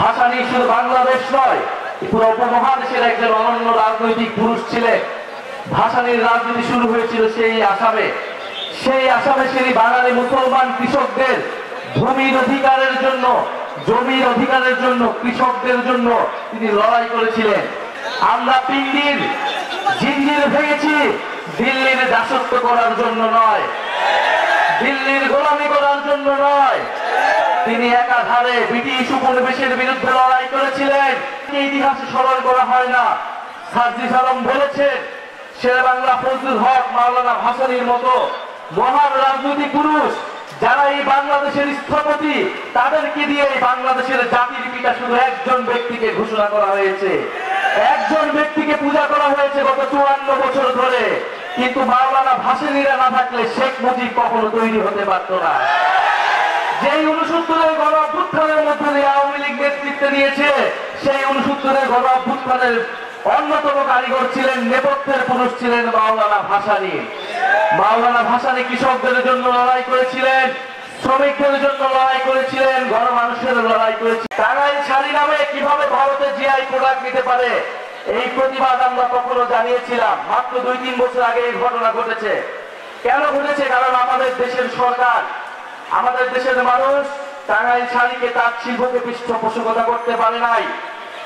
ভাসানী শুধু বাংলাদেশ নয়, পুরো উপমহাদেশের একজন অনন্য রাজনৈতিক পুরুষ ছিলেন। ভাসানীর রাজনীতি শুরু হয়েছিল সেই আসামে। সেই আসামে তিনি বাঙালি মুসলমান কৃষকদের ভূমির অধিকারের জন্য, জমির অধিকারের জন্য, কৃষকদের জন্য তিনি লড়াই করেছিলেন। আমরা পিণ্ডির জিঞ্জির ভেঙেছি দিল্লির দাসত্ব করার জন্য নয়, দিল্লির গোলামি করার জন্য নয়। তিনি একাধারে ব্রিটিশ উপনিবেশের বিরুদ্ধে লড়াই করেছিলেন। ইতিহাসে স্মরণ করা হয় না। সার্জিস আলম বলেছেন, শেরে বাংলা ফজলুল হক, মাওলানা ভাসানীর মতো মহান রাজনৈতিক পুরুষ যারা এই বাংলাদেশের স্থপতি, তাদেরকে দিয়ে এই বাংলাদেশের জাতির পিতা শুধু একজন ব্যক্তিকে ঘোষণা করা হয়েছে, একজন ব্যক্তিকে পূজা করা হয়েছে গত 54 বছর ধরে। কিন্তু মাওলানা ভাসানীরা না থাকলে শেখ মুজিব কখনো তৈরি হতে পারত না। যেই 69-এর গণ অভ্যুত্থানের মধ্যে দিয়ে আওয়ামী লীগ নেতৃত্ব নিয়েছে, সেই 69-এর গণ অভ্যুত্থানের অন্যতম কারিগর ছিলেন, নেপথ্যের পুরুষ ছিলেন মাওলানা ভাসানী। মাওলানা ভাসানী কৃষকদের জন্য লড়াই করেছিলেন, শ্রমিকদের জন্য লড়াই করেছিলেন, গণমানুষের লড়াই করেছিলেন। টাঙ্গাইল শাড়ি নামে কিভাবে ভারতে জিআই প্রোডাক্ট নিতে পারে, এই প্রতিবাদ আমরা কখনো জানিয়েছিলাম। মাত্র 2-3 বছর আগে এই ঘটনা ঘটেছে। কেন ঘটেছে? কারণ আমাদের দেশের সরকার, আমাদের দেশের মানুষ টাঙ্গাইল শাড়িকে, তাঁত শিল্পকে পৃষ্ঠপোষকতা করতে পারে নাই,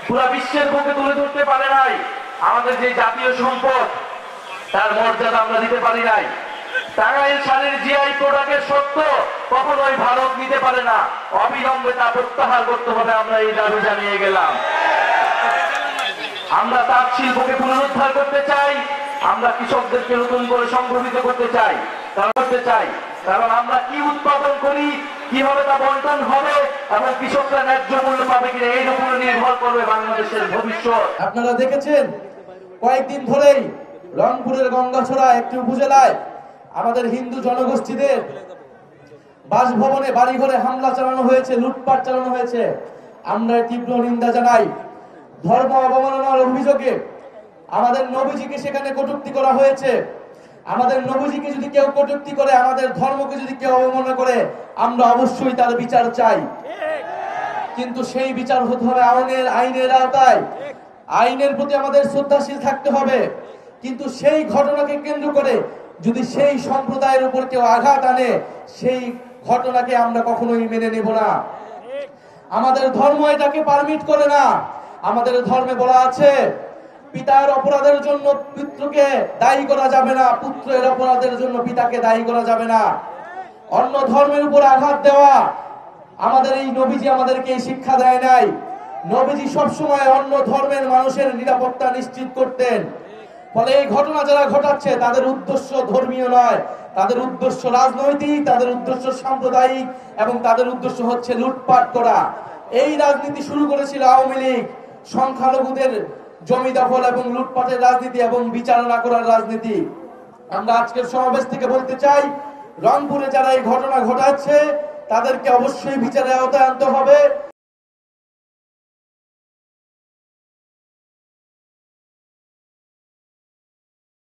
পুরা বিশ্বের বুকে তুলে ধরতে পারে নাই। আমাদের যে জাতীয় সম্পদ, তার মর্যাদা আমরা দিতে পারি নাই। টাঙ্গাইল শাড়ির জিআই প্রোডাক্টের সত্য কখনোই ভারত নিতে পারে না। অবিলম্বে তা প্রত্যাহার করতে হবে, আমরা এই দাবি জানিয়ে গেলাম। আমরা তাঁত শিল্পকে পুনরুদ্ধার করতে চাই, আমরা কৃষকদেরকে নতুন করে সংগঠিত করতে চাই, কারণ আমরা কি উৎপাদন করি, কিভাবে তা বন্টন হবে এবং কৃষকরা ন্যায্য মূল্য পাবে কিনা, এর উপরে নির্ভর করবে বাংলাদেশের ভবিষ্যৎ। আপনারা দেখেছেন কয়েকদিন ধরেই রংপুরের গঙ্গাছড়া একটি উপজেলায় আমাদের হিন্দু জনগোষ্ঠীদের বাসভবনে, বাড়িঘরে হামলা চালানো হয়েছে, লুটপাট চালানো হয়েছে। আমরা তীব্র নিন্দা জানাই। ধর্ম অবমাননার অভিযোগে আমাদের নবীজিকে সেখানে কটূক্তি করা হয়েছে। আমাদের নবীজিকে যদি কেউ কটূক্তি করে, আমাদের ধর্মকে যদি কেউ অবমাননা করে, আমরা অবশ্যই তার বিচার চাই। কিন্তু সেই বিচার হতে হবে আইনের আওতায়। আইনের প্রতি আমাদের শ্রদ্ধাশীল থাকতে হবে। কিন্তু সেই ঘটনাকে কেন্দ্র করে যদি সেই সম্প্রদায়ের উপর কেউ আঘাত আনে, সেই ঘটনাকে আমরা কখনোই মেনে নেব না। আমাদের ধর্ম এটাকে পারমিট করে না। আমাদের ধর্মে বলা আছে, পিতার অপরাধের জন্য পুত্রকে দায়ী করা যাবে না, পুত্রের অপরাধের জন্য পিতাকে দায়ী করা যাবে না। অন্য ধর্মের উপর আঘাত দেওয়া, আমাদের এই নবীজি আমাদেরকে এই শিক্ষা দেয় নাই। নবীজি সবসময় অন্য ধর্মের মানুষের নিরাপত্তা নিশ্চিত করতেন। ফলে এই ঘটনা যারা ঘটাচ্ছে, তাদের উদ্দেশ্য ধর্মীয় নয়, তাদের উদ্দেশ্য রাজনৈতিক, তাদের উদ্দেশ্য সাম্প্রদায়িক এবং তাদের উদ্দেশ্য হচ্ছে লুটপাট করা। এই রাজনীতি শুরু করেছিল আওয়ামী লীগ, সংখ্যালঘুদের জমি দখল এবং লুটপাটের রাজনীতি এবং বিচার না করার রাজনীতি। আমরা আজকের সমাবেশ থেকে বলতে চাই, রংপুরে যারা এই ঘটনা ঘটাচ্ছে তাদেরকে অবশ্যই বিচারের আওতায় আনতে হবে।